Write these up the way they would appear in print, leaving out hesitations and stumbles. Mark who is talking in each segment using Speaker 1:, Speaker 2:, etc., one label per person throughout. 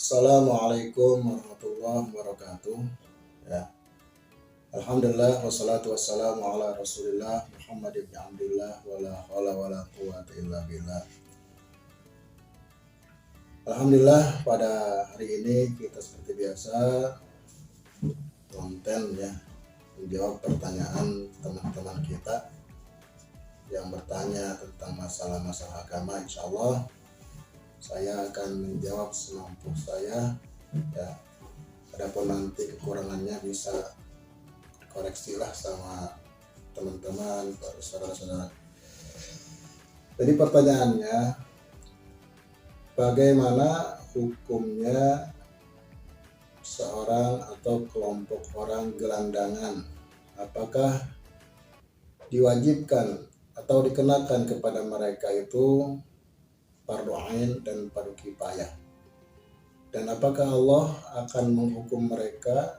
Speaker 1: Assalamualaikum warahmatullahi wabarakatuh. Ya, Alhamdulillah wassalatu wassalamu ala Rasulillah Muhammad ibn Abdullah wala haula wala quwwata illa billah. Alhamdulillah pada hari ini kita seperti biasa konten ya menjawab pertanyaan teman-teman kita yang bertanya tentang masalah-masalah agama. Insya Allah saya akan menjawab semampu saya ya. Adapun nanti kekurangannya bisa koreksilah sama teman-teman, saudara-saudara. Jadi pertanyaannya, bagaimana hukumnya seorang atau kelompok orang gelandangan? Apakah diwajibkan atau dikenakan kepada mereka itu fardu ain dan fardu kifayah? Dan apakah Allah akan menghukum mereka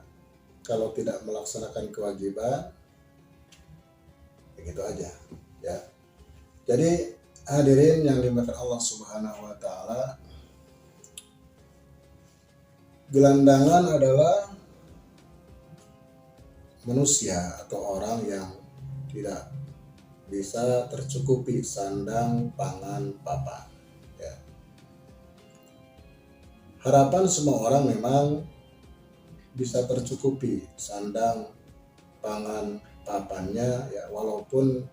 Speaker 1: kalau tidak melaksanakan kewajiban? Begitu aja ya. Jadi hadirin yang dimuliakan Allah Subhanahu wa taala, gelandangan adalah manusia atau orang yang tidak bisa tercukupi sandang, pangan, papan ya. Harapan semua orang memang bisa tercukupi sandang, pangan, papannya ya, walaupun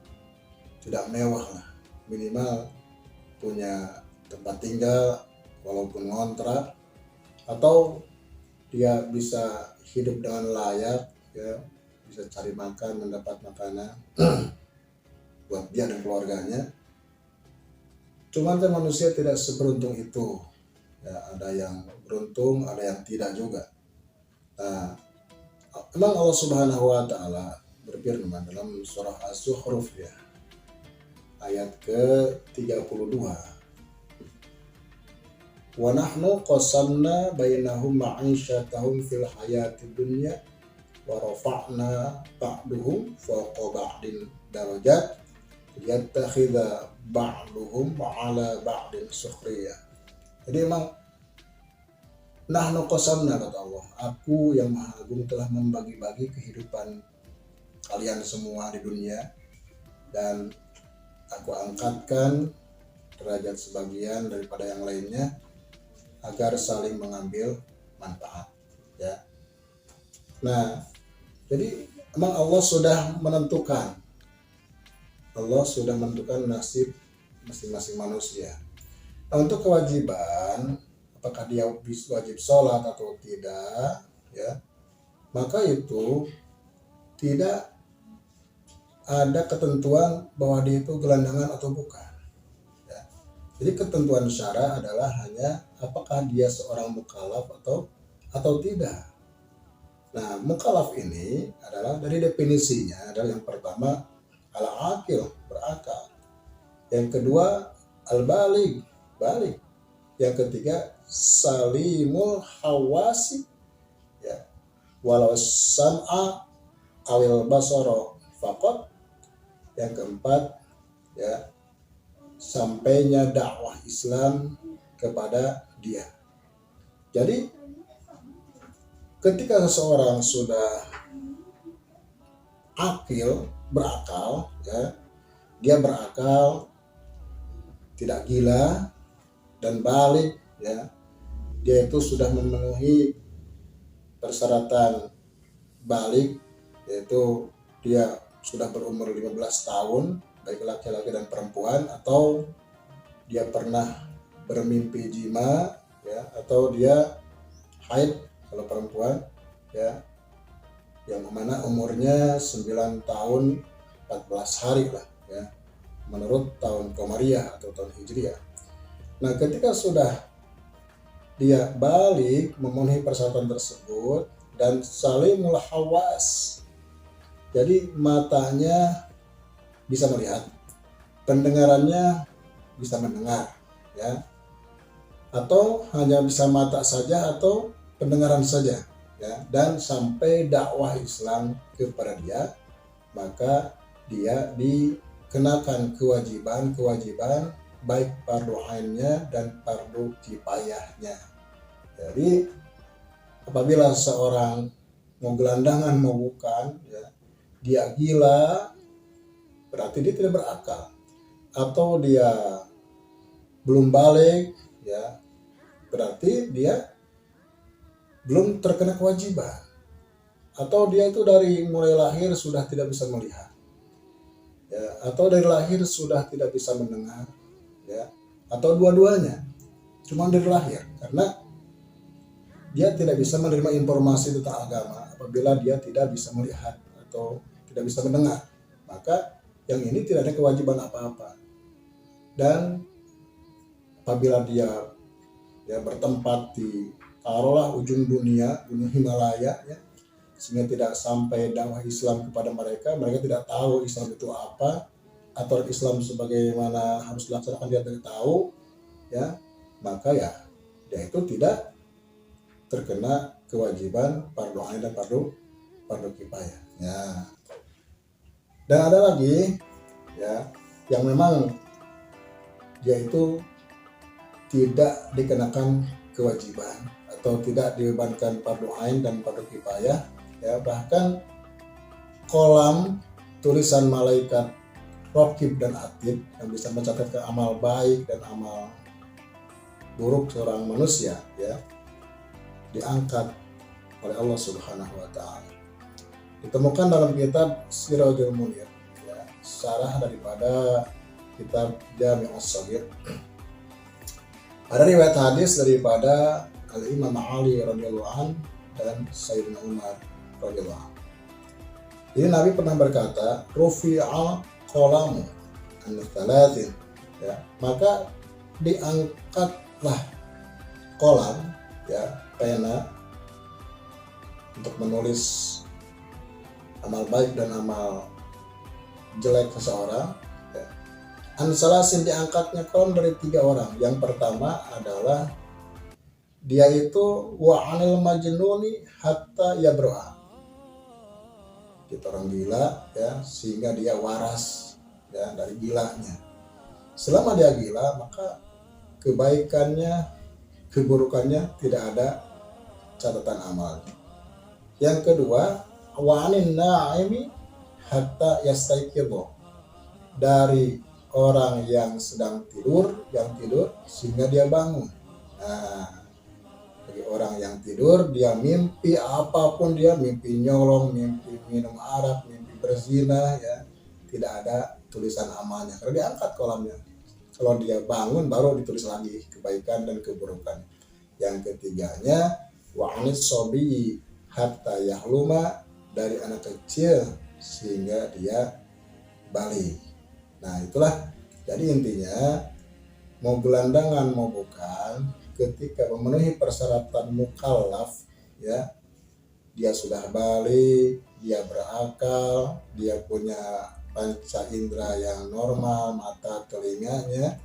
Speaker 1: tidak mewah lah, minimal punya tempat tinggal walaupun ngontrak, atau dia bisa hidup dengan layak ya, bisa cari makan, mendapat makanan buat dia dan keluarganya. Cuman kan manusia tidak seberuntung itu ya, ada yang beruntung, ada yang tidak juga. Nah, memang Allah Subhanahu wa taala berfirman dalam surah Az-Zukhruf ya, ayat ke-32. Wa nahnu qasamna bainahum ma'isyatahum fil hayatid dunya wa rafa'na ba'duhum fawqa ba'din darajat yattakhidha ba'duhum 'ala ba'din sukhriya. Jadi memang nahnu qasamna, kata Allah, aku yang Maha Agung telah membagi-bagi kehidupan kalian semua di dunia, dan aku angkatkan derajat sebagian daripada yang lainnya agar saling mengambil manfaat ya. Nah, jadi memang Allah sudah menentukan nasib masing-masing manusia. Nah, untuk kewajiban, apakah dia wajib sholat atau tidak ya, maka itu tidak ada ketentuan bahwa dia itu gelandangan atau bukan ya. Jadi ketentuan syara adalah hanya apakah dia seorang mukallaf atau tidak. Nah, mukallaf ini adalah dari definisinya adalah yang pertama al-aqil, berakal. Yang kedua al-baligh, balik. Yang ketiga salimul hawasi ya, walau sam'a awil basara faqat. Yang keempat ya, sampainya dakwah Islam kepada dia. Jadi ketika seseorang sudah akil, berakal ya, dia berakal, tidak gila dan balik ya, dia itu sudah memenuhi persyaratan balik, yaitu dia sudah berumur 15 tahun, baik laki-laki dan perempuan, atau dia pernah bermimpi jima ya, atau dia haid kalau perempuan ya, yang mana umurnya 9 tahun 14 hari lah ya, menurut tahun Qamariyah atau tahun Hijriah. Nah, ketika sudah dia balik memenuhi persyaratan tersebut dan salimul hawas, jadi matanya bisa melihat, pendengarannya bisa mendengar ya, atau hanya bisa mata saja atau pendengaran saja ya, dan sampai dakwah Islam kepada dia, maka dia dikenakan kewajiban baik fardu ainnya dan fardu kifayahnya Jadi apabila seorang mau gelandangan mau bukan, ya, dia gila, berarti dia tidak berakal. Atau dia belum balik, ya, berarti dia belum terkena kewajiban. Atau dia itu dari mulai lahir sudah tidak bisa melihat, ya, atau dari lahir sudah tidak bisa mendengar, ya, atau dua-duanya, cuma dari lahir, karena dia tidak bisa menerima informasi tentang agama apabila dia tidak bisa melihat atau tidak bisa mendengar. Maka yang ini tidak ada kewajiban apa-apa. Dan apabila dia bertempat di taruhlah ujung dunia, gunung Himalaya, ya, sehingga tidak sampai dakwah Islam kepada mereka tidak tahu Islam itu apa, atau Islam sebagaimana harus dilaksanakan dia tidak tahu, ya, maka ya dia itu tidak terkena kewajiban fardu ain dan fardu kifayah. Ya. Dan ada lagi, ya, yang memang dia itu tidak dikenakan kewajiban atau tidak dibebankan fardu ain dan fardu kifayah, ya, bahkan kolam tulisan malaikat Raqib dan Atid yang bisa mencatatkan amal baik dan amal buruk seorang manusia, ya, diangkat oleh Allah Subhanahu wa taala. Ditemukan dalam kitab Sirajul Munir, ya, syarah daripada kitab Jami' as-Shaghir. Ada riwayat hadis daripada Al-Imam Ali radhiyallahu an dan Sayyidina Umar radhiyallahu an. Ini Nabi pernah berkata, "Rufi'a qalamu an thalathin", ya, maka diangkatlah kolam, ya, pena untuk menulis amal baik dan amal jelek seseorang, ya. Ansalasin, diangkatnya kolam dari 3 orang. Yang pertama adalah dia itu wa anil majnuni hatta yabro'a, kita orang gila, ya, sehingga dia waras, ya, dari gilanya. Selama dia gila, maka kebaikannya, keburukannya tidak ada catatan amal. Yang kedua, wa anin na'imi hatta yastaiqidhu, dari orang yang sedang tidur, sehingga dia bangun. Nah, bagi orang yang tidur, dia mimpi apapun, dia mimpi nyolong, mimpi minum arak, mimpi berzina, ya, tidak ada tulisan amalnya karena diangkat kolamnya. Kalau dia bangun baru ditulis lagi kebaikan dan keburukan. Yang ketiganya, wa anis sobi hatta yahluma, dari anak kecil sehingga dia balik. Nah, itulah, jadi intinya mau gelandangan mau bukan, ketika memenuhi persyaratan mukallaf, ya, dia sudah balik, dia berakal, dia punya panca indera yang normal, mata, telinganya,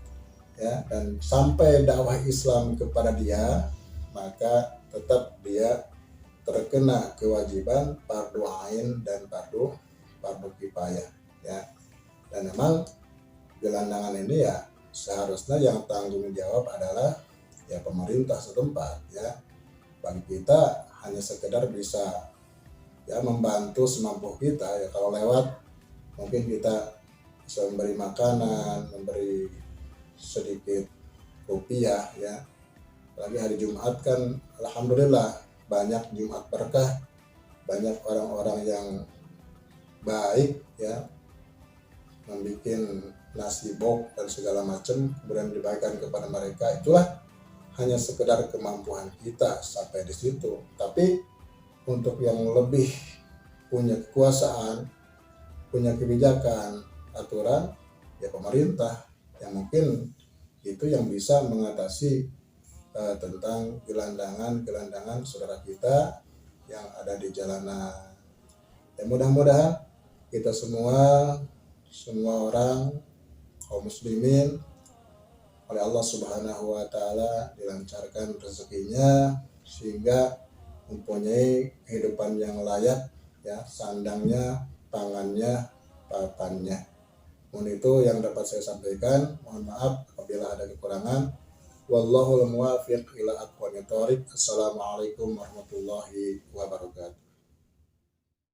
Speaker 1: ya, dan sampai dakwah Islam kepada dia, maka tetap dia terkena kewajiban fardu ain dan fardu kifayah, ya. Dan memang gelandangan ini, ya, seharusnya yang tanggung jawab adalah, ya, pemerintah setempat, ya. Bagi kita hanya sekedar bisa, ya, membantu semampu kita, ya, kalau lewat mungkin kita bisa memberi makanan, memberi sedikit rupiah, ya. Lagi hari Jumat kan alhamdulillah banyak Jumat berkah, banyak orang-orang yang baik, ya, membuat nasi bok dan segala macam kemudian dibagikan kepada mereka. Itulah hanya sekedar kemampuan kita sampai di situ. Tapi untuk yang lebih punya kekuasaan, punya kebijakan, aturan, ya, pemerintah yang mungkin itu yang bisa mengatasi tentang gelandangan saudara kita yang ada di jalanan. Ya, mudah-mudahan kita semua orang kaum muslimin oleh Allah Subhanahu wa taala dilancarkan rezekinya sehingga mempunyai kehidupan yang layak, ya, sandangnya, pangannya, papannya. Mohon itu yang dapat saya sampaikan. Mohon maaf apabila ada kekurangan. Wallahul muwafiq ila aqwamit thoriq. Assalamualaikum warahmatullahi wabarakatuh.